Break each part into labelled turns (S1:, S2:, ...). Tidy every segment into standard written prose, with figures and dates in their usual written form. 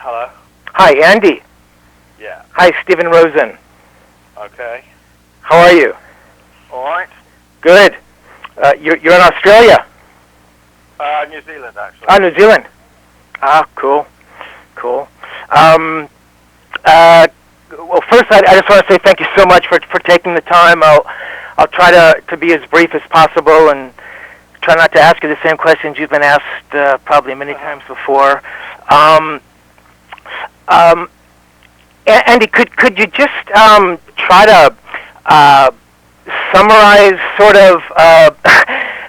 S1: Hello?
S2: Hi, Andy.
S1: Yeah.
S2: Hi, Stephen Rosen.
S1: Okay.
S2: How are you?
S1: All right.
S2: Good. You're in Australia?
S1: New Zealand, actually.
S2: Oh, New Zealand. Ah, cool. Cool. Well, first, I just want to say thank you so much for taking the time. I'll try to be as brief as possible and try not to ask you the same questions you've been asked probably many times before. Andy, could you just try to summarize sort of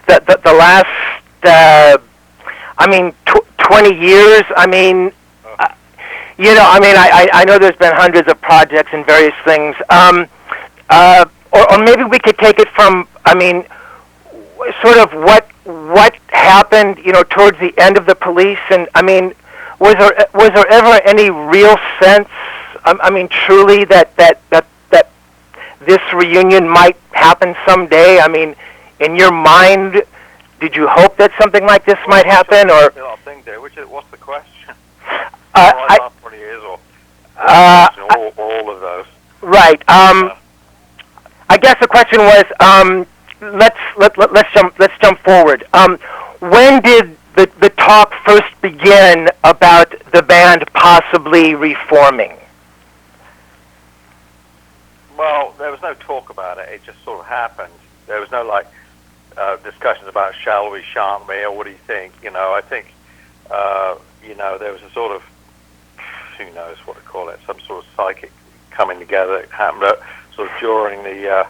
S2: the last 20 years? I mean, I know there's been hundreds of projects and various things. Or maybe we could take it from, sort of what happened, towards the end of the Police, and was there ever any real sense, truly that this reunion might happen someday? In your mind, did you hope that something like this might happen, or?
S1: What's the question? 20 years, or all of those.
S2: Right. I guess the question was, let's jump forward. When did the talk first begin about the band possibly reforming?
S1: Well, there was no talk about it. It just sort of happened. There was no discussions about shall we, shan't we, or what do you think? I think there was a sort of, who knows what to call it, some sort of psychic coming together. It happened sort of during the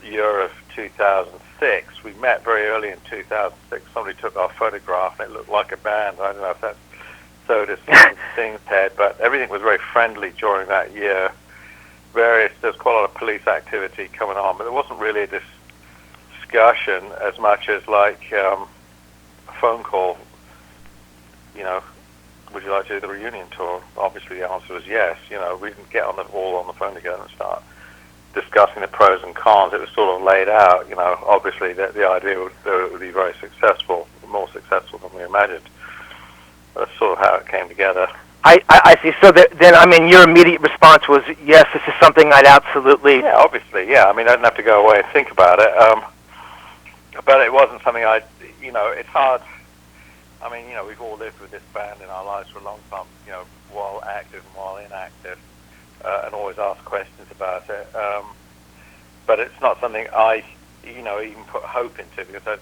S1: year of 2006. We met very early in 2006. Somebody took our photograph and it looked like a band. I don't know if that's so to Sting's head, but everything was very friendly during that year. There's quite a lot of police activity coming on, but there wasn't really a discussion as much as a phone call, would you like to do the reunion tour? Obviously the answer was yes. We didn't get all on the phone together and start discussing the pros and cons. It was sort of laid out, obviously that the idea would be very successful, more successful than we imagined. That's sort of how it came together.
S2: I see. So then, your immediate response was, yes, this is something I'd absolutely...
S1: Yeah, obviously, yeah. I didn't have to go away and think about it. But it wasn't something it's hard. We've all lived with this band in our lives for a long time, while active and while inactive, and always ask questions about it. But it's not something I, even put hope into, because I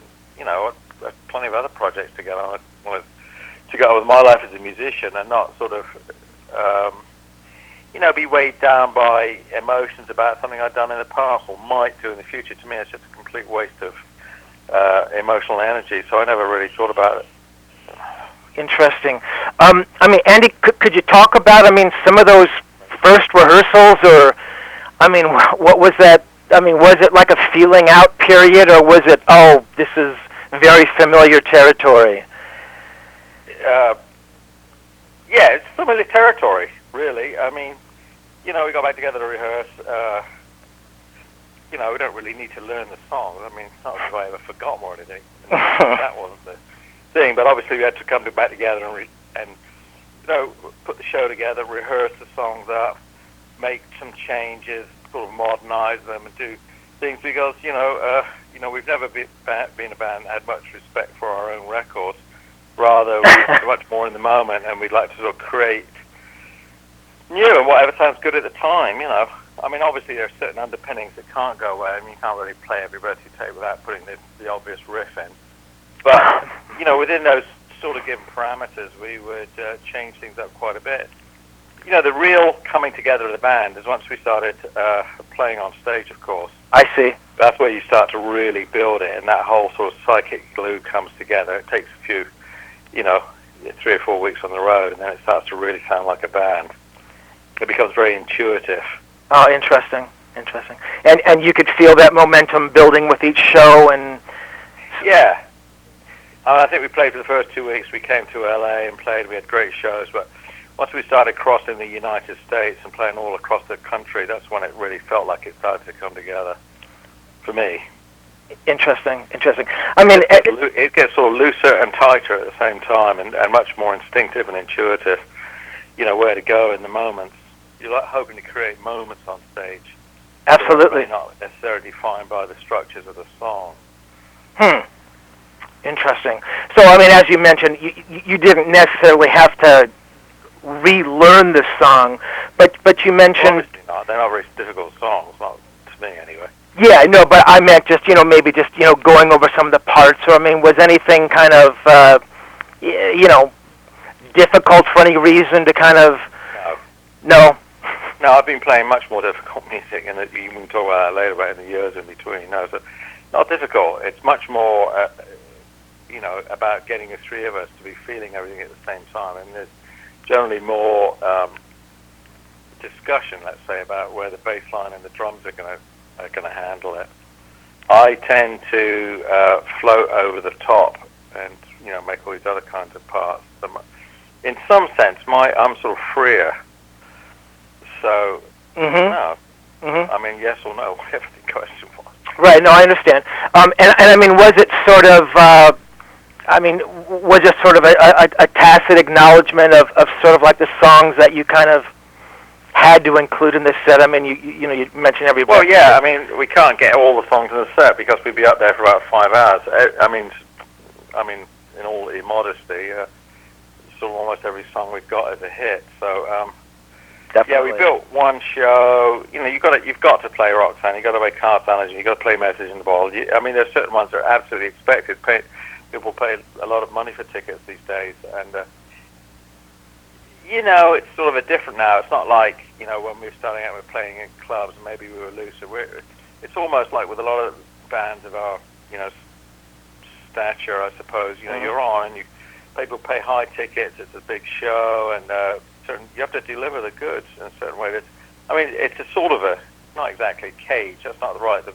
S1: have plenty of other projects to get on. I wanted to go on with my life as a musician and not sort of, be weighed down by emotions about something I'd done in the past or might do in the future. To me, it's just a complete waste of emotional energy, so I never really thought about it.
S2: Interesting. Andy, could you talk about, some of those first rehearsals, or, what was that? Was it like a feeling out period, or was it, oh, this is very familiar territory?
S1: Yeah, it's familiar territory, really. We got back together to rehearse. We don't really need to learn the songs. It's not as if I ever forgot them or anything. That wasn't the thing. But obviously we had to come back together and put the show together, rehearse the songs up, make some changes, sort of modernize them and do things because, we've never been a band that had much respect for our own records. Rather, we're much more in the moment, and we'd like to sort of create new and whatever sounds good at the time, Obviously there are certain underpinnings that can't go away. You can't really play Every Breath You Take without putting the obvious riff in. But, within those sort of given parameters, we would change things up quite a bit. The real coming together of the band is once we started playing on stage, of course.
S2: I see.
S1: That's where you start to really build it, and that whole sort of psychic glue comes together. It takes a few, 3 or 4 weeks on the road, and then it starts to really sound like a band. It becomes very intuitive.
S2: Oh, interesting. And you could feel that momentum building with each show, and...
S1: Yeah. I think we played for the first 2 weeks. We came to LA and played. We had great shows, but once we started crossing the United States and playing all across the country, that's when it really felt like it started to come together for me.
S2: Interesting.
S1: It gets sort of looser and tighter at the same time, and much more instinctive and intuitive. where to go in the moments. You're like hoping to create moments on stage.
S2: Absolutely.
S1: Not necessarily defined by the structures of the song.
S2: Interesting. So, I mean, as you mentioned, you didn't necessarily have to relearn the song, but you mentioned...
S1: Well, obviously not. They're not very difficult songs, not to me anyway.
S2: Yeah, no, but I meant just, maybe just, going over some of the parts, or, I mean, was anything kind of, difficult for any reason to kind of... No?
S1: No, I've been playing much more difficult music, and you can talk about that later, about in the years in between. No, so not difficult. It's much more, about getting the three of us to be feeling everything at the same time. And there's generally more discussion, let's say, about where the bass line and the drums are going to handle it. I tend to float over the top and make all these other kinds of parts. In some sense, I'm sort of freer. So, no. I mean, yes or no, whatever the question was.
S2: Right, no, I understand. And I mean, was it sort of, was it sort of a tacit acknowledgement of sort of like the songs that you kind of had to include in this set? I mean, you mentioned every...
S1: Well, yeah, I mean, we can't get all the songs in the set because we'd be up there for about 5 hours. I mean, in all immodesty, sort of almost every song we've got is a hit. So,
S2: Definitely.
S1: yeah, we built one show. You've got to play Roxanne. You've got to play Car Challenge. You've got to play Message in the Bottle. I mean, there's certain ones that are absolutely expected. People pay a lot of money for tickets these days, and it's sort of a different now. It's not like when we were starting out, we were playing in clubs, and maybe we were looser. It's almost like with a lot of bands of our stature, I suppose. You're on, and people pay high tickets. It's a big show, and you have to deliver the goods in a certain way. It's a sort of not exactly a cage. That's not the right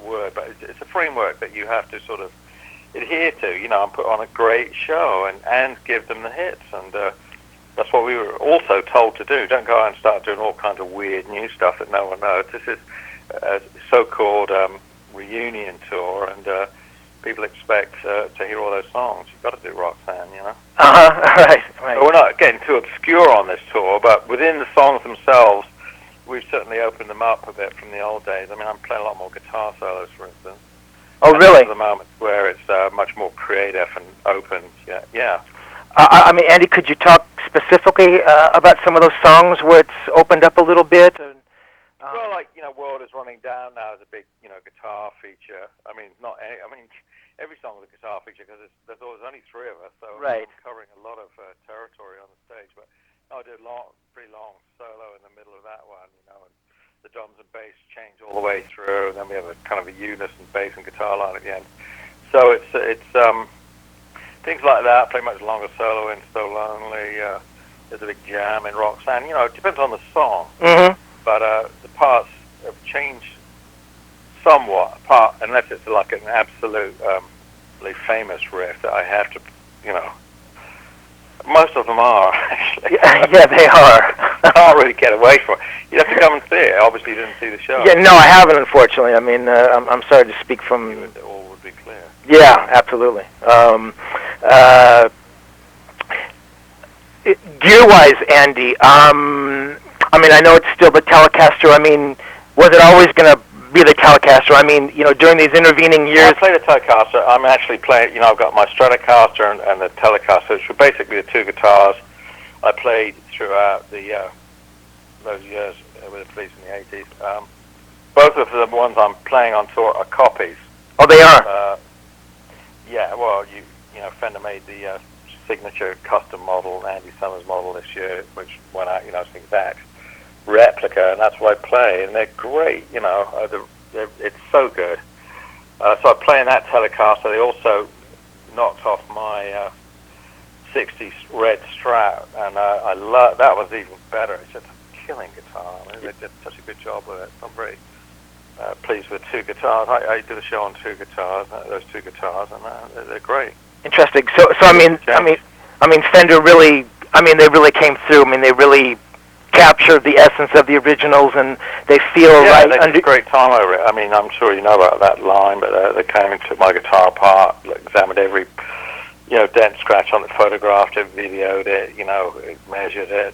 S1: word, but it's a framework that you have to sort of adhere to, and put on a great show and give them the hits. And that's what we were also told to do. Don't go out and start doing all kinds of weird new stuff that no one knows. This is a so-called reunion tour, and people expect to hear all those songs. You've got to do Roxanne,
S2: Right.
S1: So we're not getting too obscure on this tour, but within the songs themselves, we've certainly opened them up a bit from the old days. I mean, I'm playing a lot more guitar solos, for instance.
S2: Oh, really?
S1: At the moment where it's much more creative and open. Yeah.
S2: I mean, Andy, could you talk specifically about some of those songs where it's opened up a little bit?
S1: Well, like, World is Running Down now is a big, guitar feature. Every song is a guitar feature because there's only 3 of us, so
S2: right.
S1: I'm covering a lot of territory on the stage. But I did a pretty long solo in the middle of that one, and the drums and bass change all the way through, and then we have a kind of a unison bass and guitar line at the end. So it's things like that. Play much longer solo in So Lonely. There's a big jam in Roxanne. It depends on the song, but the parts have changed somewhat, unless it's like an absolutely famous riff that I have to, most of them are, actually.
S2: Yeah, they are.
S1: I can't really get away from it. You have to come and see it. Obviously, you didn't see the show.
S2: Yeah, no, I haven't, unfortunately. I mean, I'm sorry to speak from...
S1: All would be clear.
S2: Yeah, absolutely. Gear-wise, Andy, I know it's still the Telecaster. I mean, was it always going to be the Telecaster? I mean, during these intervening years...
S1: I play the Telecaster. I'm actually playing, I've got my Stratocaster and the Telecaster, which are basically the 2 guitars I played throughout those years with the Police in the 80s. Both of the ones I'm playing on tour are copies.
S2: Oh, they are?
S1: Yeah, well, Fender made the signature custom model, Andy Summers model this year, which went out, it's an exact replica, and that's what I play, and they're great, it's so good. So I play in that Telecaster. They also knocked off my 60s red Strat, and I love that. Was even better. It's just a killing guitar. They did such a good job with it. So I'm very pleased with 2 guitars. I did a show on 2 guitars, those 2 guitars, and they're great.
S2: Interesting. So I mean, Fender really, they really came through. I mean, they really captured the essence of the originals, and they feel right.
S1: Yeah, they did a great time over it. I mean, I'm sure you know about that line, but they came and took my guitar apart, examined every dent, scratch on it, photographed it, videoed it, measured it.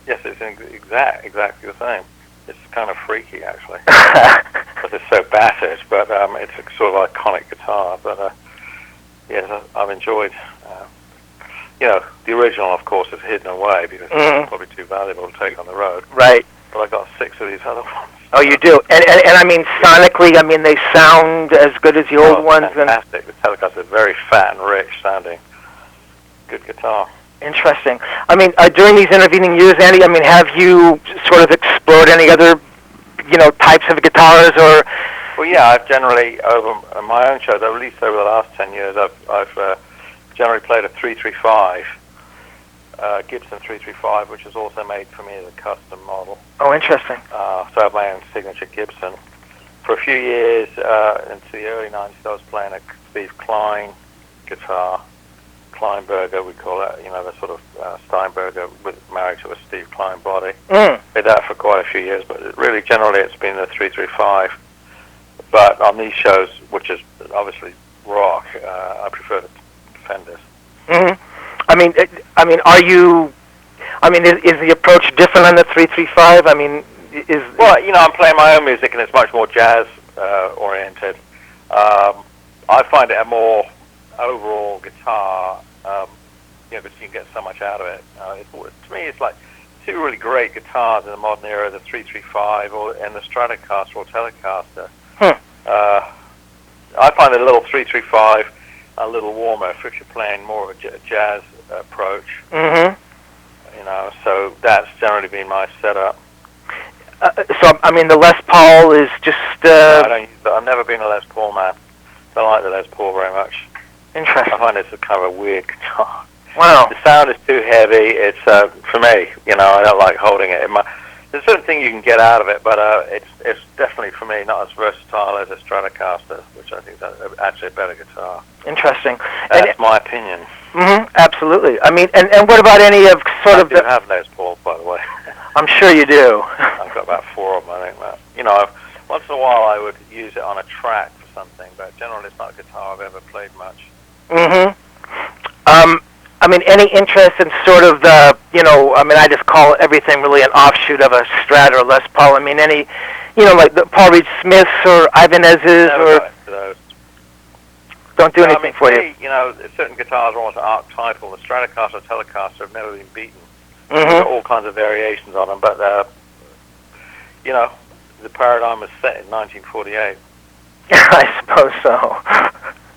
S1: Yes, it's exactly the same. It's kind of freaky, actually, because it's so battered, but it's a sort of iconic guitar. But yes, I've enjoyed. The original, of course, is hidden away because it's probably too valuable to take on the road.
S2: Right.
S1: But I got 6 of these other ones.
S2: Oh, you do, and I mean sonically, I mean they sound as good as the old ones.
S1: Fantastic. The Telecaster is very fat and rich sounding. Good guitar.
S2: Interesting. I mean, during these intervening years, Andy, I mean, have you sort of explored any other, types of guitars or?
S1: Well, yeah, I've generally over my own shows, at least over the last 10 years, I've generally played a 335. Gibson 335, which is also made for me as a custom model.
S2: Oh, interesting.
S1: So I have my own signature Gibson. For a few years, into the early 90s, I was playing a Steve Klein guitar, Kleinberger, we call it, the sort of Steinberger married to a Steve Klein body. Did that for quite a few years, but really, generally, it's been the 335. But on these shows, which is obviously rock, I prefer the Fenders.
S2: I mean, are you? I mean, is the approach different on the 335? I mean,
S1: well, I'm playing my own music, and it's much more jazz oriented. I find it a more overall guitar, because you can get so much out of it. To me, it's like 2 really great guitars in the modern era: the 335 and the Stratocaster or Telecaster. I find the little 335 a little warmer if you're playing more of a jazz approach. So that's generally been my setup.
S2: So I mean, the Les Paul is just.
S1: I don't use that. I've never been a Les Paul man. Don't like the Les Paul very much.
S2: Interesting.
S1: I find it's a kind of a weird guitar.
S2: Wow.
S1: The sound is too heavy. It's for me. I don't like holding it. There's certain things you can get out of it, but it's definitely for me not as versatile as a Stratocaster, which I think is actually a better guitar.
S2: Interesting.
S1: That's my opinion.
S2: Absolutely. I mean, and what about any of sort of
S1: the... I have Les Paul, by the way.
S2: I'm sure you do.
S1: I've got about 4 of them, I think. But, once in a while I would use it on a track for something, but generally it's not a guitar I've ever played much.
S2: I mean, any interest in sort of the, I just call everything really an offshoot of a Strat or Les Paul. I mean, any, like the Paul Reed Smiths or Ibanez's or... Don't do anything for you.
S1: Certain guitars are almost archetypal. The Stratocaster and Telecaster have never been beaten. There's got all kinds of variations on them, but, the paradigm was set in 1948.
S2: I suppose so.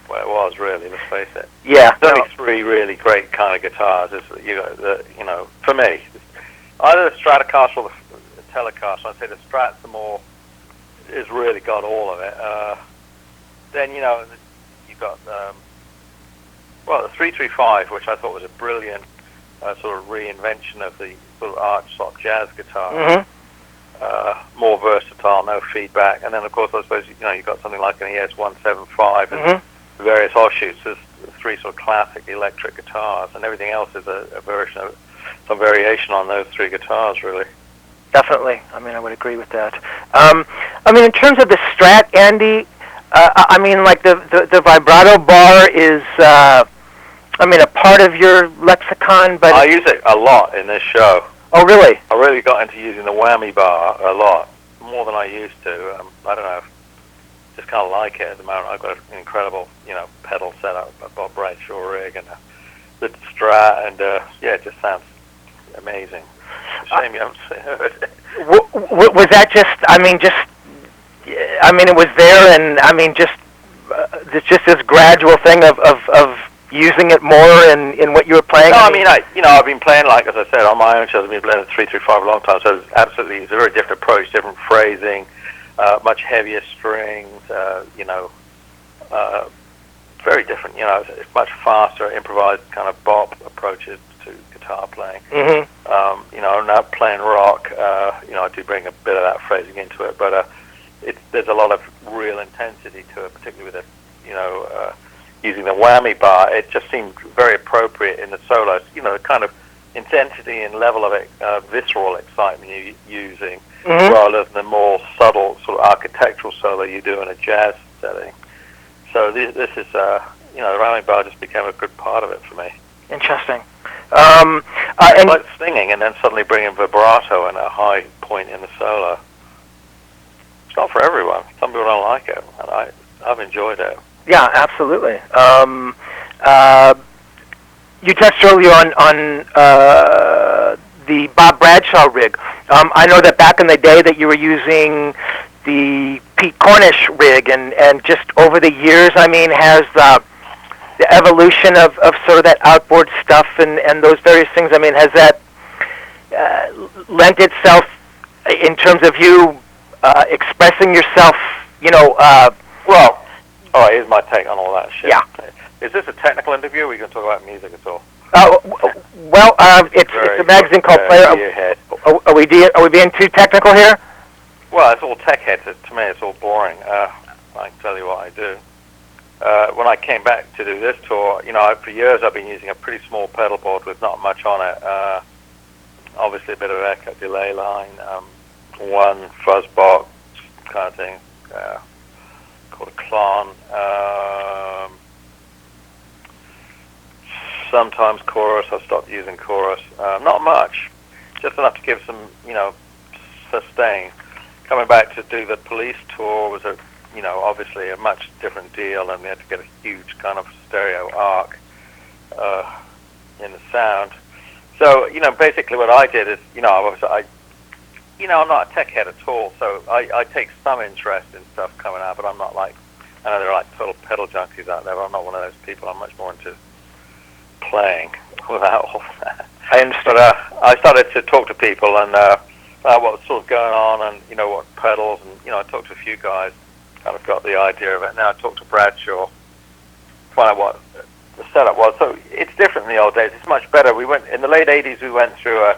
S1: Well, it was really, let's face it.
S2: Yeah.
S1: There's only 3 really great kind of guitars. For me, either the Stratocaster or the Telecaster. I'd say the Strat's has really got all of it. Then you've got the 335, which I thought was a brilliant sort of reinvention of the sort of arch sort of jazz guitar. More versatile, no feedback, and then of course I suppose you've got something like an ES-175 and various offshoots. There's 3 sort of classic electric guitars, and everything else is a version of some variation on those 3 guitars, really.
S2: Definitely. I mean, I would agree with that. I mean, in terms of the Strat, Andy, I mean, like the vibrato bar is, a part of your lexicon, but
S1: I use it a lot in this show.
S2: Oh, really?
S1: I really got into using the Whammy bar a lot, more than I used to. I don't know, just kind of like it at the moment. I've got an incredible, pedal setup. I've got Bradshaw rig and the Strat, and it just sounds amazing. It's a shame you haven't heard it.
S2: Was that it was there, and it's just this gradual thing of using it more in what you were playing?
S1: No, I've been playing, like, as I said, on my own shows, I've been playing the 335 a long time, so it's a very different approach, different phrasing, much heavier strings, very different, it's much faster, improvised kind of bop approaches to guitar playing. Now playing rock, I do bring a bit of that phrasing into it, but there's a lot of real intensity to it, particularly with using the Whammy bar. It just seemed very appropriate in the solos. The kind of intensity and level of it, visceral excitement you're using, rather than the more subtle sort of architectural solo you do in a jazz setting. So this is, the rhyming bar just became a good part of it for me.
S2: Interesting.
S1: It's like singing and then suddenly bringing vibrato and a high point in the solo. It's not for everyone. Some people don't like it, and I've enjoyed it.
S2: Yeah, absolutely. You touched earlier on the Bob Bradshaw rig. I know that back in the day that you were using the Pete Cornish rig, and just over the years, I mean, has the evolution of sort of that outboard stuff and those various things, I mean, has that lent itself in terms of you expressing yourself,
S1: well, all right, here's my take on all that shit.
S2: Yeah.
S1: Is this a technical interview, or are we going to talk about music at all?
S2: Well, it's a magazine called Player. Are we being too technical here?
S1: Well, it's all tech heads. To me, it's all boring. I can tell you what I do. When I came back to do this tour, for years I've been using a pretty small pedal board with not much on it. Obviously a bit of echo delay line, one fuzz box kind of thing, called a clon. Sometimes chorus. I've stopped using chorus. Not much, just enough to give some, sustain. Coming back to do the Police tour was obviously a much different deal, and we had to get a huge kind of stereo arc in the sound. So, basically what I did is, I'm not a tech head at all, so I take some interest in stuff coming out, but I'm not I know there are total pedal junkies out there, but I'm not one of those people. I'm much more into playing without all that.
S2: I understand.
S1: But I started to talk to people and what was sort of going on, and what pedals, and I talked to a few guys, kind of got the idea of it. Now I talked to Bradshaw, find out what the setup was. So it's different in the old days. It's much better. We went in the late '80s. We went through a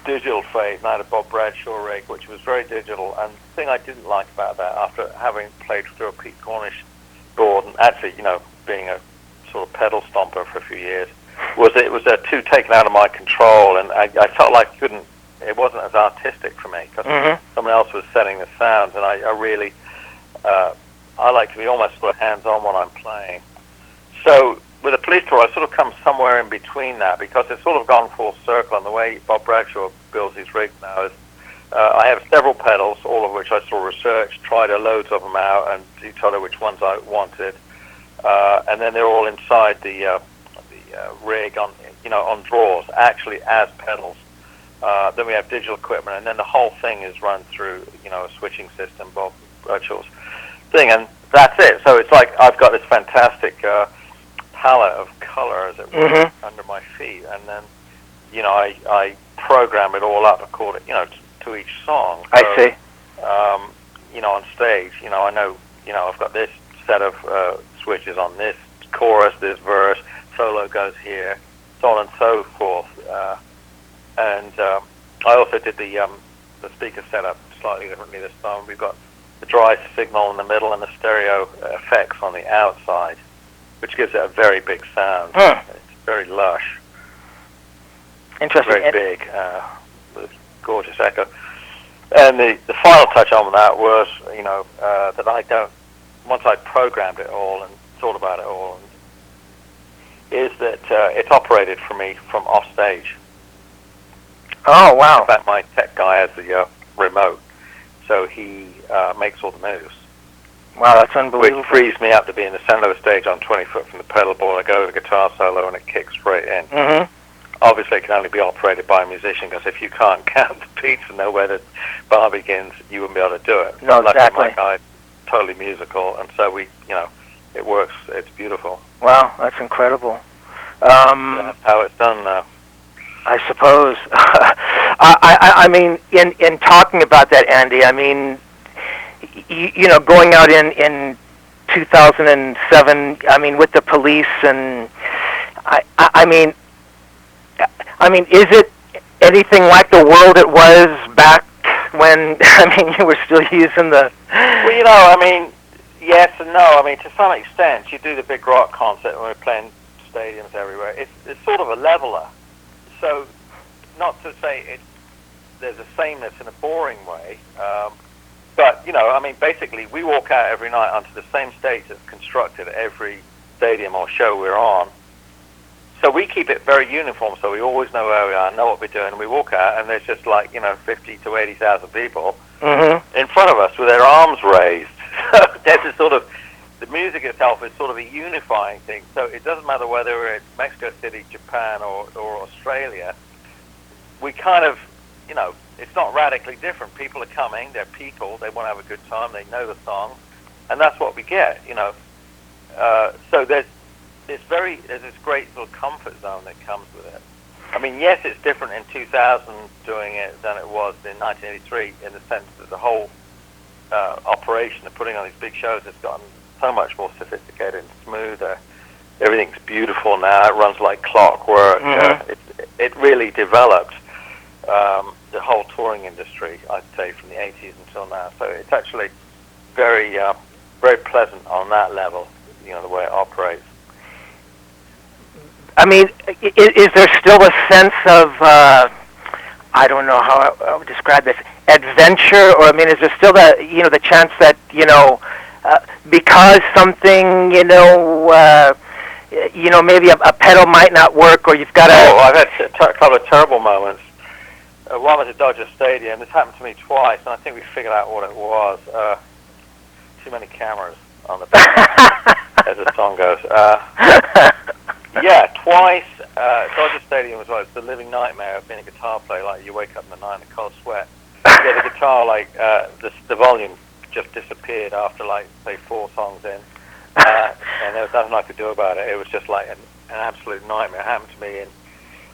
S1: digital phase. And I had a Bob Bradshaw rig, which was very digital. And the thing I didn't like about that, after having played through a Pete Cornish board, and actually, being a sort of pedal stomper for a few years, was it was too taken out of my control, and I felt like it wasn't as artistic for me, because someone else was setting the sounds, and I really, I like to be almost sort of hands-on when I'm playing. So with the Police tour, I sort of come somewhere in between that, because it's sort of gone full circle, and the way Bob Bradshaw builds his rigs now is, I have several pedals, all of which I sort of researched, tried loads of them out, and decided which ones I wanted, and then they're all inside the rig on drawers, actually as pedals. Then we have digital equipment, and then the whole thing is run through, a switching system, Bob Bradshaw's thing, and that's it. So it's like I've got this fantastic palette of color, as it were, under my feet, and then, I program it all up according, to each song. So,
S2: I see.
S1: On stage, I know, I've got this set of switches on this chorus, this verse, solo goes here, so on and so forth. And I also did the speaker setup slightly differently this time. We've got the dry signal in the middle and the stereo effects on the outside, which gives it a very big sound. It's very lush.
S2: Interesting.
S1: Very big, with gorgeous echo. And the final touch on that was, that I don't, once I programmed it all and thought about it all, is that it's operated for me from off stage.
S2: Oh, wow.
S1: In fact, my tech guy has the remote, so he makes all the moves.
S2: Wow, that's unbelievable.
S1: Which frees me up to be in the center of the stage on 20 foot from the pedal board. I go to the guitar solo and it kicks straight in. Obviously, it can only be operated by a musician, because if you can't count the beats and know where the bar begins, you wouldn't be able to do it.
S2: No, exactly.
S1: My guy's totally musical, and so we, it works. It's beautiful.
S2: Wow, that's incredible.
S1: That's how it's done now.
S2: I suppose. I mean, in talking about that, Andy, I mean, going out in 2007, I mean, with the Police, and I mean, is it anything like the world it was back when, you were still using the...
S1: Well, yes and no. To some extent, you do the big rock concert when we're playing stadiums everywhere. It's sort of a leveler. So, not to say there's a sameness in a boring way, but, basically, we walk out every night onto the same stage that's constructed every stadium or show we're on. So we keep it very uniform, so we always know where we are, know what we're doing. We walk out, and there's just 50 to 80,000 people in front of us with their arms raised. So there's a sort of, the music itself is sort of a unifying thing. So it doesn't matter whether we're in Mexico City, Japan, or Australia. We kind of, it's not radically different. People are coming, they're people, they want to have a good time, they know the song, and that's what we get, So there's this great little comfort zone that comes with it. I mean, yes, it's different in 2000 doing it than it was in 1983 in the sense that the whole operation of putting on these big shows has gotten so much more sophisticated and smoother. Everything's beautiful now. It runs like clockwork. It really developed the whole touring industry, I'd say, from the 80s until now. So it's actually very, very pleasant on that level, the way it operates.
S2: I mean, is there still a sense of, I don't know how I would describe this, adventure? Or, I mean, is there still the chance that, because something, maybe a pedal might not work, or you've got to...
S1: Oh, I've had a couple of terrible moments. One was at Dodger Stadium. This happened to me twice, and I think we figured out what it was. Too many cameras on the back, as the song goes. Yeah, twice. Dodger Stadium was like the living nightmare of being a guitar player. Like, you wake up in the night in a cold sweat. You get the guitar, the volume just disappeared after, say, 4 songs in. And there was nothing I could do about it. It was just like an absolute nightmare. It happened to me in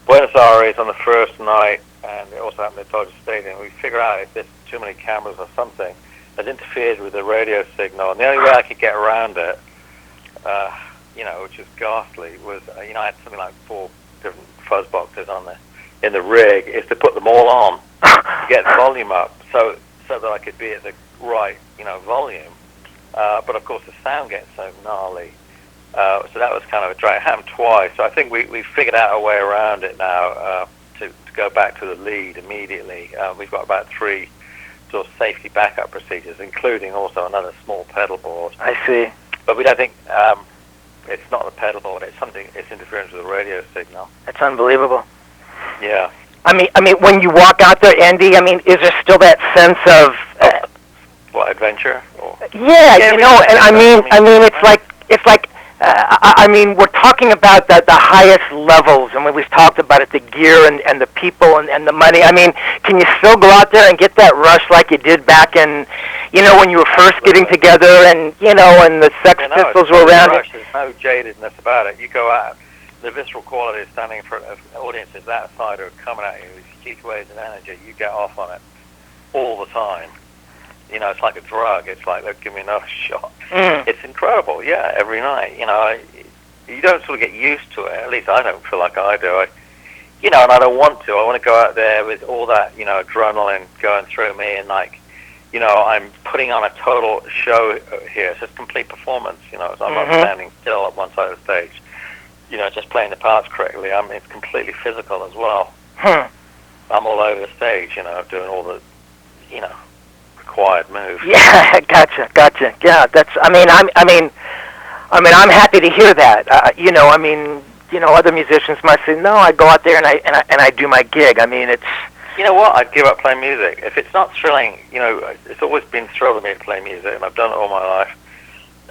S1: Buenos Aires on the first night, and it also happened at Dodger Stadium. We figured out if there's too many cameras or something that interfered with the radio signal. And the only way I could get around it, which is ghastly, was, I had something like 4 different fuzz boxes in the rig, is to put them all on to get the volume up so that I could be at the right, volume. But of course the sound gets so gnarly. So that was kind of a drag. It happened twice. So I think we figured out a way around it now to go back to the lead immediately. We've got about 3 sort of safety backup procedures, including also another small pedal board.
S2: I see.
S1: But we don't think it's not the pedal board. It's interference with the radio signal.
S2: That's unbelievable.
S1: Yeah.
S2: I mean, when you walk out there, Andy, I mean, is there still that sense of
S1: what, adventure?
S2: Yeah, and I mean, it's like. I mean, we're talking about the highest levels, and we've talked about it, the gear and the people and the money. I mean, can you still go out there and get that rush like you did back in, when you were first getting together and, and the Sex Pistols were around?
S1: There's no jadedness about it. You go out, the visceral quality of standing in front of audiences that side are coming at you with huge waves of energy. You get off on it all the time. It's like a drug. It's like, they'll give me another shot. It's incredible, yeah, every night. You don't sort of get used to it. At least I don't feel like I do. And I don't want to. I want to go out there with all that, adrenaline going through me, and I'm putting on a total show here. It's just complete performance, so I'm not standing still at one side of the stage, just playing the parts correctly. It's completely physical as well. I'm all over the stage, doing all the, required moves.
S2: Yeah, gotcha. Yeah, that's. I'm happy to hear that. Other musicians might say, no, I go out there and I do my gig. I mean, it's.
S1: You know what? I'd give up playing music if it's not thrilling. It's always been thrilling to me to play music, and I've done it all my life,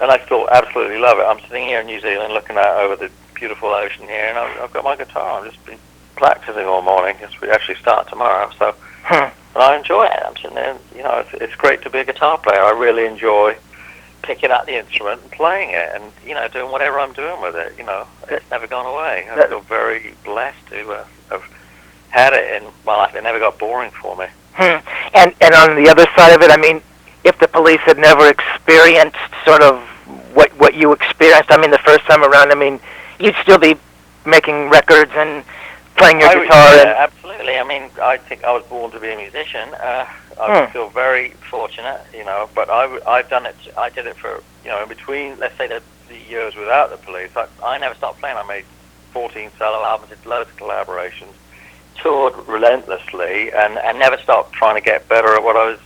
S1: and I still absolutely love it. I'm sitting here in New Zealand, looking out over the beautiful ocean here, and I've got my guitar. I've just been practicing all morning. We actually start tomorrow, so. And I enjoy it. I'm sitting there, it's great to be a guitar player. I really enjoy picking up the instrument and playing it, and doing whatever I'm doing with it. It's never gone away. I feel very blessed to have had it in my life. It never got boring for me.
S2: And on the other side of it, I mean, if the police had never experienced sort of what you experienced, I mean, the first time around, I mean, you'd still be making records and playing your guitar.
S1: Absolutely. I mean, I think I was born to be a musician. I feel very fortunate, but I've done it. I did it for, in between, let's say, the years without the police. I never stopped playing. I made 14 solo albums, did loads of collaborations, toured relentlessly, and never stopped trying to get better at what I was,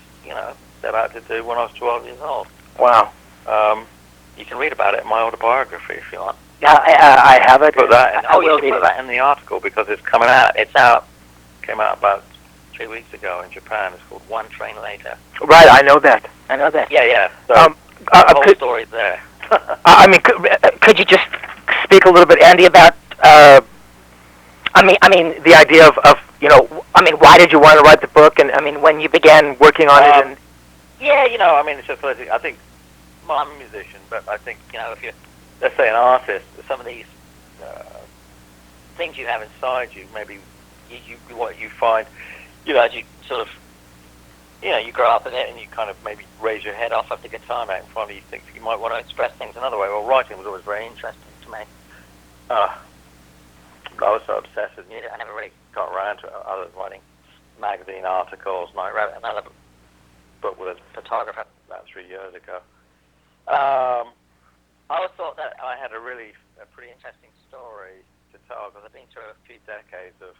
S1: set out to do when I was 12 years old.
S2: Wow.
S1: You can read about it in my autobiography if you want.
S2: I have it.
S1: Put that in,
S2: we'll
S1: put that in the article because it's coming out. Came out about 3 weeks ago in Japan. It's called One Train Later.
S2: Right, I know that.
S1: Yeah. So the whole story's there.
S2: I mean, could you just speak a little bit, Andy, about? I mean, the idea of why did you want to write the book, and I mean, when you began working on it, and
S1: yeah, I mean, it's just I think. Well, I'm a musician, but I think if you're, let's say, an artist, some of these things you have inside you, maybe what you find, as you sort of, you grow up in it and you kind of maybe raise your head off of the guitar mate in front of you, think you might want to express things another way. Well, writing was always very interesting to me. I was so obsessed with music, I never really got around to it other than writing magazine articles, and I wrote another book with a photographer about 3 years ago. I always thought that I had a pretty interesting story to tell because I've been through a few decades of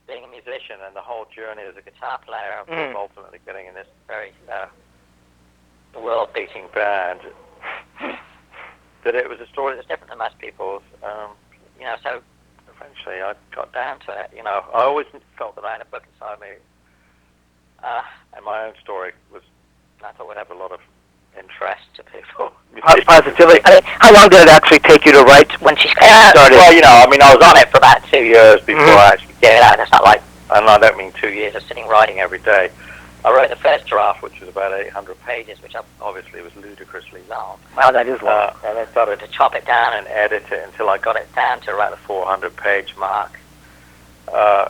S1: being a musician and the whole journey as a guitar player of ultimately getting in this very world-beating band. That it was a story that's different than most people's. So eventually I got down to it. I always felt that I had a book inside me, and my own story I thought would have a lot of interest to people.
S2: Positively. How long did it actually take you to write when she started?
S1: Well, I mean, I was on it for about 2 years before I actually get it out. It's not like, and I don't mean 2 years of sitting writing every day. I wrote the first draft, which was about 800 pages, which obviously was ludicrously long.
S2: Wow, that is long.
S1: And then started to chop it down and edit it until I got it down to around the 400-page mark. I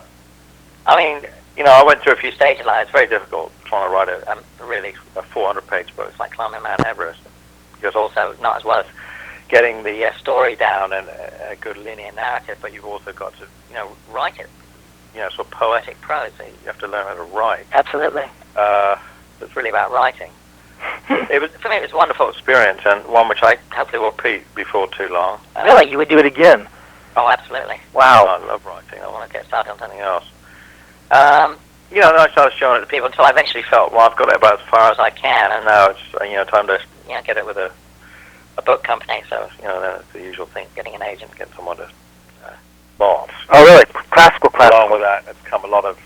S1: mean, I went through a few stages. It's very difficult trying to write a 400-page book. It's like climbing Mount Everest. Because also, not as well as getting the story down and a good linear narrative, but you've also got to, write it, sort of poetic prose. So you have to learn how to write.
S2: Absolutely.
S1: It's really about writing. For me, it was a wonderful experience, and one which I hopefully will repeat before too long.
S2: Really? You would do it again?
S1: Oh, absolutely.
S2: Wow.
S1: I love writing. I want to get started on something else. Then I started showing it to people until I eventually felt, well, I've got it about as far as I can, and now it's, time to, get it with a book company. So, then it's the usual thing, getting an agent, get someone to boss.
S2: Oh, really? Classical.
S1: Along with that, it's come a lot of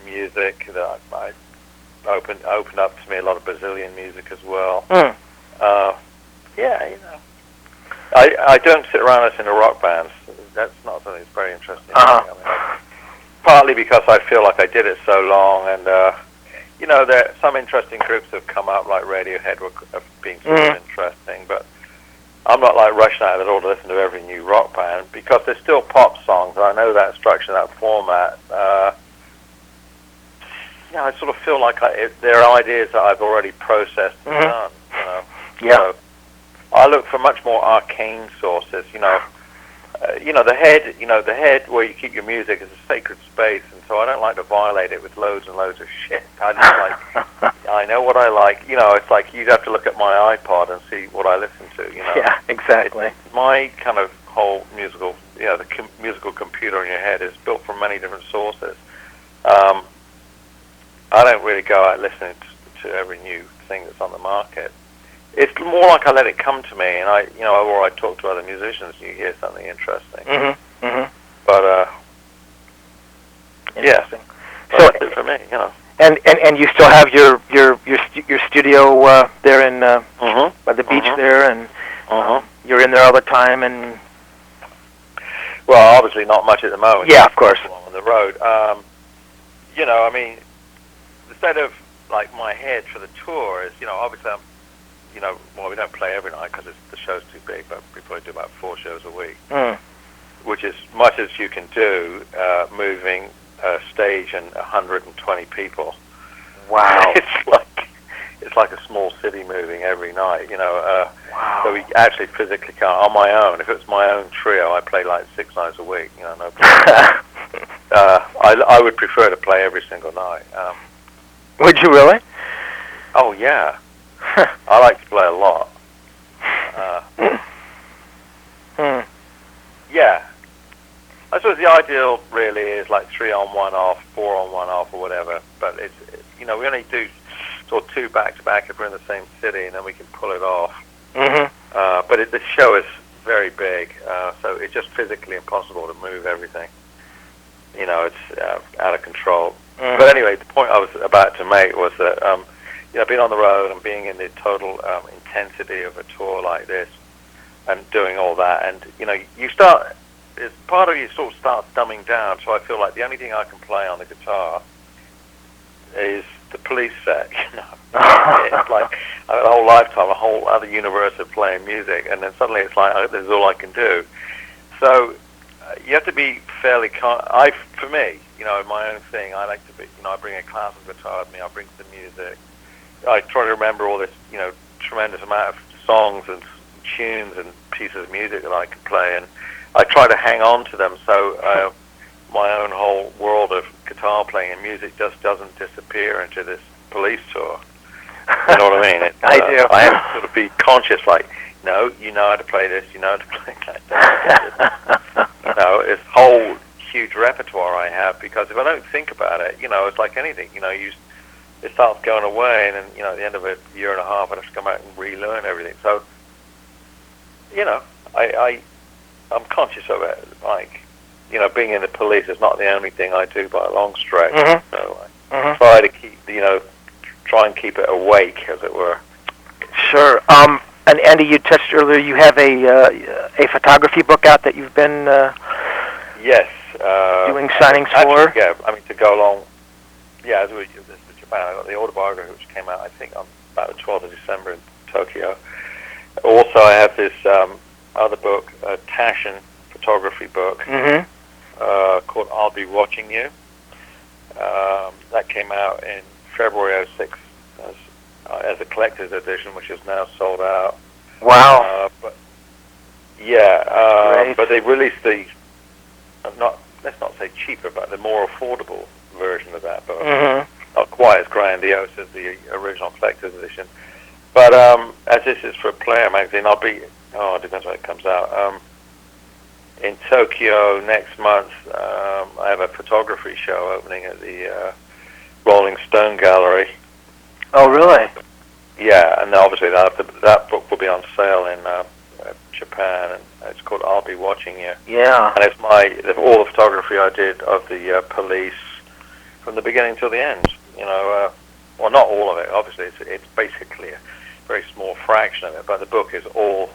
S1: music that I opened up to me, a lot of Brazilian music as well. I don't sit around listening to rock bands. That's not something that's very interesting. Partly because I feel like I did it so long, and there some interesting groups have come up, like Radiohead have been super interesting, but I'm not like rushing out of the door to listen to every new rock band because they're still pop songs. I know that structure, that format. I sort of feel like they're ideas that I've already processed and done. So I look for much more arcane sources. The head where you keep your music is a sacred space, and so I don't like to violate it with loads and loads of shit. I just I know what I like. It's like you'd have to look at my iPod and see what I listen to.
S2: Yeah, exactly.
S1: My kind of whole musical, the musical computer in your head is built from many different sources. I don't really go out listening to every new thing that's on the market. It's more like I let it come to me, and or I talk to other musicians, and you hear something interesting. But
S2: interesting.
S1: So that's it for me,
S2: And you still have your studio there in by the beach there, and you're in there all the time, and
S1: well, obviously not much at the moment.
S2: Yeah, of course.
S1: On the road. I mean, the state of like my head for the tour is, obviously I'm. We don't play every night because the show's too big, but we probably do about 4 shows a week, which is much as you can do moving a stage and 120 people.
S2: Wow.
S1: It's like a small city moving every night,
S2: Wow.
S1: So we actually physically can't, on my own. If it's my own trio, I play like 6 nights a week, no problem. I would prefer to play every single night.
S2: Would you really?
S1: Oh, yeah. I like to play a lot. Yeah. I suppose the ideal really is like 3 on 1 off, 4 on 1 off, or whatever. But it's we only do sort of 2 back to back if we're in the same city, and then we can pull it off. But the show is very big, so it's just physically impossible to move everything. It's out of control. But anyway, the point I was about to make was that, being on the road and being in the total intensity of a tour like this and doing all that, and, part of you sort of starts dumbing down, so I feel like the only thing I can play on the guitar is the Police set, It's like I had a whole lifetime, a whole other universe of playing music, and then suddenly it's like, this is all I can do. So you have to be fairly, for me, my own thing, I like to be, I bring a classical guitar with me, I bring the music, I try to remember all this, tremendous amount of songs and tunes and pieces of music that I can play, and I try to hang on to them, so my own whole world of guitar playing and music just doesn't disappear into this Police tour. You know what I mean?
S2: I do.
S1: I have to sort of be conscious, like, no, you know how to play this, you know how to play that. This whole huge repertoire I have, because if I don't think about it, it's like anything, it starts going away, and then, at the end of a year and a half, I have to come out and relearn everything. So, I'm conscious of it, like, being in the Police is not the only thing I do by a long stretch. So I try to keep, try and keep it awake, as it were.
S2: Sure. And Andy, you touched earlier, you have a photography book out that you've been
S1: yes
S2: doing signings for.
S1: Yeah, to go along. Yeah, as we this is Japan, I got the autobiography, which came out, I think, on about the 12th of December in Tokyo. Also, I have this other book, a Taschen photography book, called "I'll Be Watching You." That came out in February '06 as a collector's edition, which is now sold out.
S2: Wow!
S1: But they released the let's not say cheaper, but the more affordable version of that book. Not quite as grandiose as the original collector's edition, but as this is for Player magazine, I'll be. It depends when it comes out. In Tokyo next month, I have a photography show opening at the Rolling Stone Gallery.
S2: Oh, really?
S1: Yeah, and obviously that book will be on sale in Japan, and it's called "I'll Be Watching You."
S2: Yeah.
S1: And it's all the photography I did of the Police from the beginning till the end. Well, not all of it. Obviously, it's basically a very small fraction of it, but the book is all.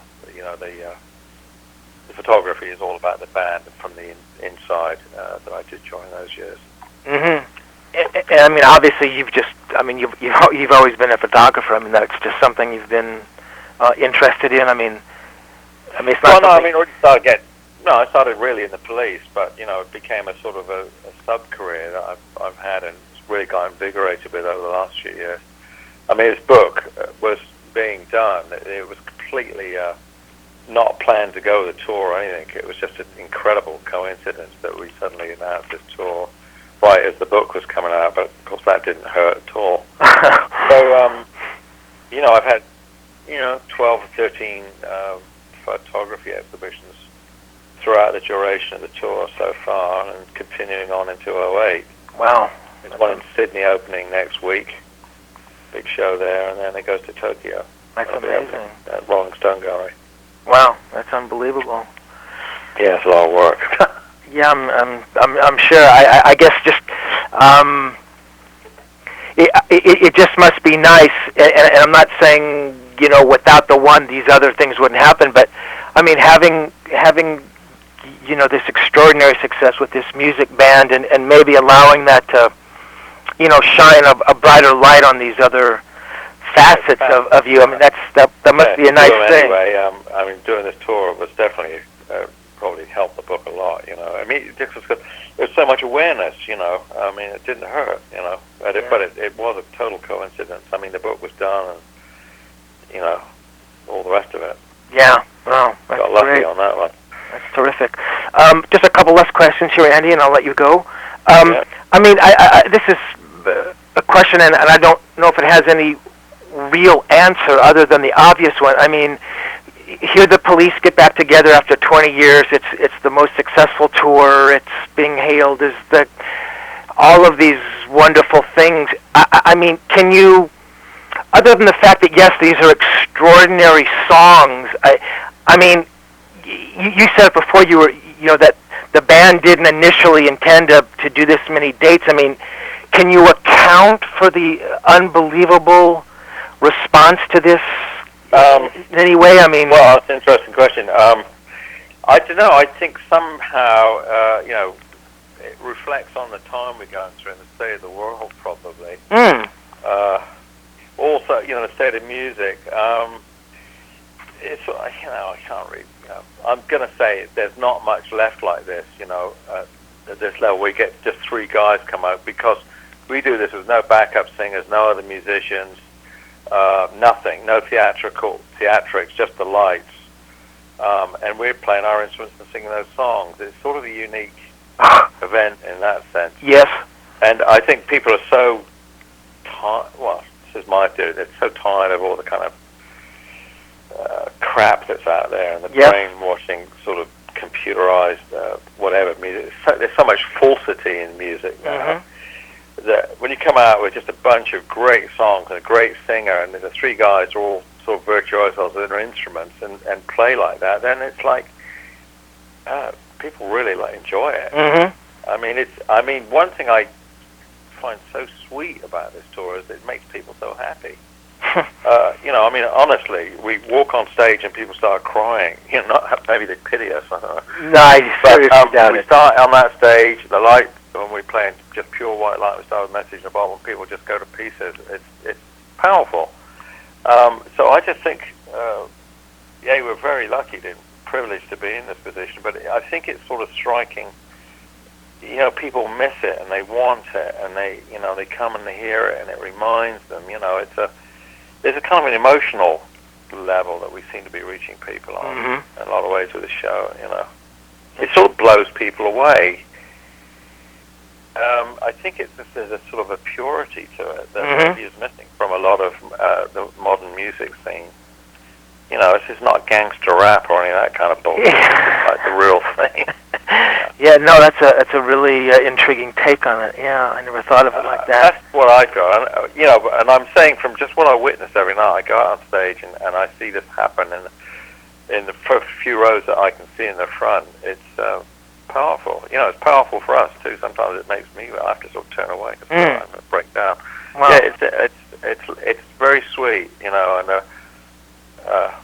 S1: The photography is all about the band from the inside that I did during those years.
S2: And obviously, you've always been a photographer. That's just something you've been interested in. It's not.
S1: I started really in the Police, but it became a sort of a sub-career that I've had, and it's really got invigorated with over the last few years. This book was being done. It was completely not planned to go the tour or anything. It was just an incredible coincidence that we suddenly announced this tour right as the book was coming out, but of course that didn't hurt at all. So, I've had, 12 or 13 photography exhibitions throughout the duration of the tour so far, and continuing on into '08.
S2: Wow.
S1: There's one in Sydney opening next week, big show there, and then it goes to Tokyo.
S2: That's amazing.
S1: At Rolling Stone Gallery.
S2: Wow, that's unbelievable.
S1: Yeah, it's a lot of work.
S2: Yeah, I'm sure. I guess just it just must be nice. And I'm not saying without the one these other things wouldn't happen. But having this extraordinary success with this music band, and maybe allowing that to shine a brighter light on these other facets of you. That must be a nice thing.
S1: Anyway, doing this tour was definitely probably helped the book a lot. Just because there's so much awareness. It didn't hurt. But it was a total coincidence. The book was done, and all the rest of it.
S2: Yeah. Wow. That's
S1: got lucky
S2: great.
S1: on that one.
S2: That's terrific. Just a couple less questions here, Andy, and I'll let you go. This is a question, and I don't know if it has any real answer other than the obvious one. Here the Police get back together after 20 years. It's the most successful tour. It's being hailed as all of these wonderful things. Can you, other than the fact that yes, these are extraordinary songs, you said it before. That the band didn't initially intend to do this many dates. I mean, can you account for the unbelievable response to this in any way? I mean,
S1: well, that's an interesting question. I don't know. I think somehow, it reflects on the time we're going through and the state of the world, probably. Also, the state of music. It's, I can't read. I'm going to say there's not much left like this, at this level. We get just 3 guys come out because we do this with no backup singers, no other musicians, nothing, no theatrics, just the lights. And we're playing our instruments and singing those songs. It's sort of a unique event in that sense.
S2: Yes.
S1: And I think people are so tired, well, this is my theory, they're so tired of all the kind of crap that's out there and the brainwashing sort of computerized whatever music. There's so much falsity in music now that when you come out with just a bunch of great songs and a great singer and the 3 guys are all sort of virtuosos with their instruments and play like that, then it's like people really enjoy it. I mean, one thing I find so sweet about this tour is it makes people so happy. Honestly, we walk on stage and people start crying. Not maybe they pity us. I don't know.
S2: No, I seriously doubt
S1: we
S2: it.
S1: start on that stage. The light, when we play in just pure white light, we start with Message in a Bottle, and people just go to pieces. It's powerful. So I just think, we're very lucky, privileged to be in this position. But I think it's sort of striking. People miss it and they want it, and they come and they hear it, and it reminds them. There's a kind of an emotional level that we seem to be reaching people on in a lot of ways with the show. It sort of blows people away. I think there's a sort of a purity to it that maybe is missing from a lot of the modern music scene. This is not gangster rap or any of that kind of bullshit. It's like the real thing.
S2: Yeah, no, that's a really intriguing take on it. Yeah, I never thought of it like that.
S1: That's what I got. And I'm saying from just what I witness every night, I go out on stage and I see this happen in the first few rows that I can see in the front. It's powerful. It's powerful for us too. Sometimes it makes me, I have to sort of turn away because I'm going to break down.
S2: Wow.
S1: Yeah, it's very sweet, and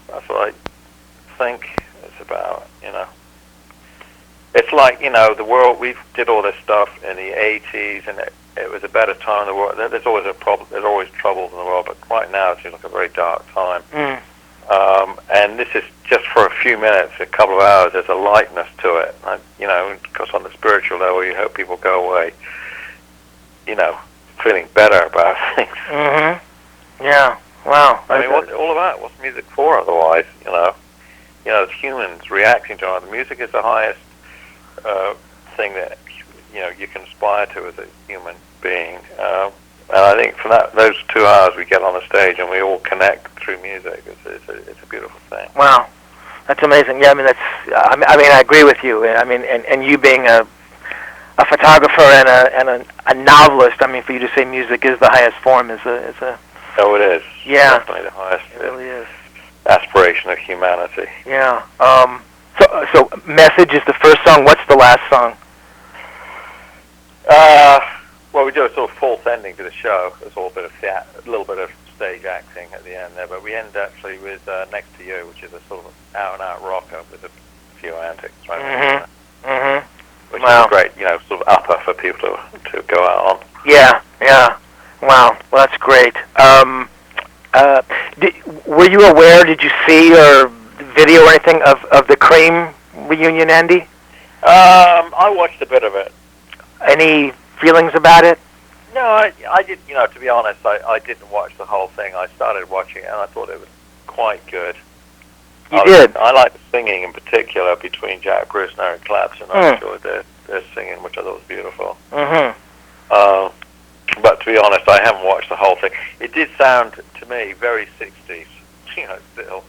S1: that's what I think it's about, It's like, the world, we did all this stuff in the 80s, and it was a better time in the world. There's always a problem, there's always troubles in the world, but right now it seems like a very dark time. And this is just for a few minutes, a couple of hours, there's a lightness to it. Because on the spiritual level, you hope people go away, feeling better about things.
S2: Yeah, wow.
S1: I mean, what's it all about? What's music for otherwise, as humans reacting to it. The music is the highest thing that you can aspire to as a human being, and I think from those 2 hours we get on the stage and we all connect through music. It's a beautiful thing.
S2: Wow, that's amazing. Yeah, I mean I agree with you. I mean, and you being a photographer and a novelist, I mean, for you to say music is the highest form is a
S1: Oh, it is.
S2: Yeah,
S1: definitely the highest.
S2: It really is.
S1: Aspiration of humanity.
S2: Yeah. So Message is the first song. What's the last song?
S1: Well, we do a sort of false ending to the show. There's a little bit of stage acting at the end there, but we end actually with Next to You, which is a sort of out-and-out rocker with a few antics, right? Which is a great, sort of upper for people to go out on.
S2: Yeah. Wow. Well, that's great. Were you aware? Did you see or video or anything of the Cream reunion, Andy?
S1: I watched a bit of it.
S2: Any feelings about it?
S1: No, I did. To be honest, I didn't watch the whole thing. I started watching it and I thought it was quite good.
S2: You did?
S1: I like the singing in particular between Jack Bruce and Eric Clapton. I enjoyed their singing, which I thought was beautiful. But to be honest, I haven't watched the whole thing. It did sound to me very 60s, still.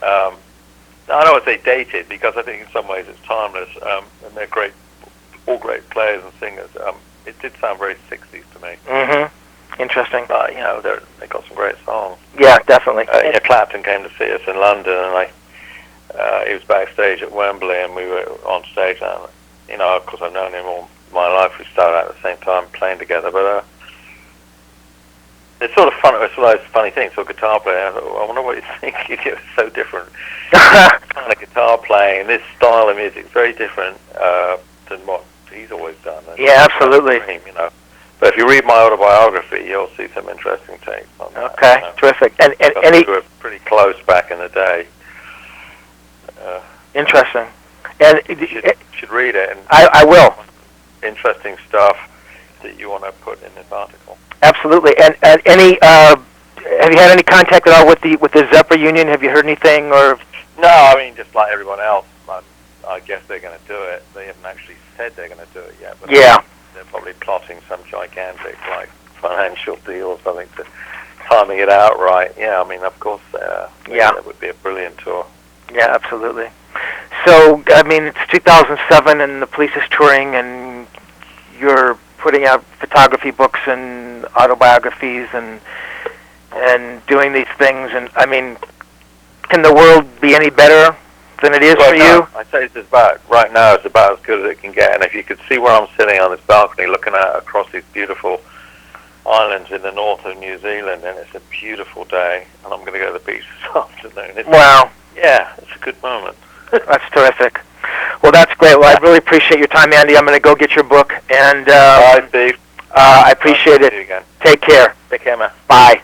S1: I don't want to say dated because I think in some ways it's timeless, and they're all great players and singers. It did sound very 60s to me.
S2: Interesting.
S1: But they got some great songs.
S2: Yeah, definitely.
S1: Clapton came to see us in London, and he was backstage at Wembley, and we were on stage. And, you know, of course, I've known him all my life. We started out at the same time playing together, but it's sort of fun. It's one of those funny things. So guitar player, I wonder what you think. It's so different. Kind of guitar playing, this style of music is very different than what he's always done.
S2: Yeah, absolutely.
S1: You know. But if you read my autobiography, you'll see some interesting takes on that.
S2: Okay,
S1: you know.
S2: Terrific. And any
S1: we were pretty close back in the day.
S2: Interesting. And
S1: you should read it. And
S2: I will.
S1: Interesting stuff that you want to put in this article.
S2: Absolutely. And any have you had any contact at all with the Zephyr Union? Have you heard anything or?
S1: No, I mean just like everyone else. I guess they're going to do it. They haven't actually said they're going to do it yet. But
S2: yeah.
S1: They're probably plotting some gigantic like financial deal or something to timing it out right. Yeah, I mean of course. Yeah, that would be a brilliant tour.
S2: Yeah, absolutely. So I mean it's 2007 and the Police is touring and you're putting out photography books and autobiographies and doing these things, and I mean, can the world be any better than it is for you?
S1: I'd say it's about right now. It's about as good as it can get. And if you could see where I'm sitting on this balcony, looking out across these beautiful islands in the north of New Zealand, and it's a beautiful day, and I'm going to go to the beach this afternoon.
S2: Wow.
S1: Yeah, it's a good moment.
S2: That's terrific. Well, that's great. Well, I really appreciate your time, Andy. I'm going to go get your book, and
S1: Bye, Steve.
S2: I appreciate it.
S1: See you again.
S2: Take care.
S1: Take care, man.
S2: Bye.